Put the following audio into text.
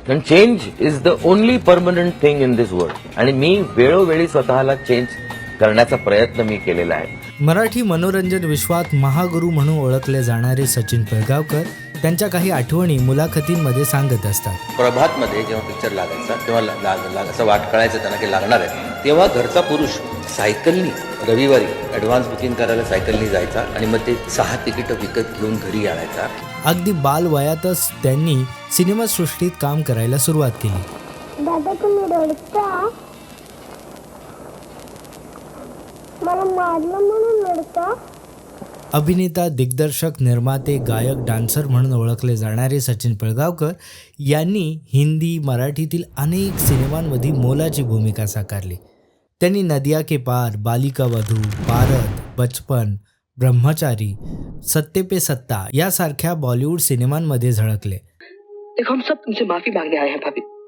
कारण change is the only permanent thing in this world. आणि मी वेळोवेळी स्वतःला चेंज करण्याचा प्रयत्न मी केलेला आहे. मराठी मनोरंजन विश्वात महागुरू म्हणून ओळखले जाणारे सचिन पिळगावकर त्यांच्या काही आठवणी मुलाखतींमध्ये सांगत असतात. प्रभातमध्ये जेव्हा पिक्चर लागायचा तेव्हा असं वाट कळायचं त्यांना की लागणार आहे, तेव्हा घरचा पुरुष सायकलनी रविवारी ॲडव्हान्स बुकिंग करायला सायकलनी जायचा आणि मग ते 6 तिकीटं विकत घेऊन घरी आणायचा. अगदी बालवयातच त्यांनी सिनेमासृष्टीत काम करायला सुरुवात केली. दादा तुम्ही रडता? मला मारलं म्हणून रडता? अभिनेता, दिग्दर्शक, निर्माते, गायक, डान्सर म्हणून ओळखले जाणारे सचिन पिळगावकर यांनी हिंदी, मराठीतील अनेक सिनेमांमध्ये मोलाची भूमिका साकारली. त्यांनी नदिया के पार, बालिका वधू, भारत, बचपन, ब्रह्मचारी, सत्ते पे सत्ता यासारख्या बॉलिवूड सिनेमांमध्ये झळकले. देखो हम सब तुमसे माफी मांगने आए हैं भाभी.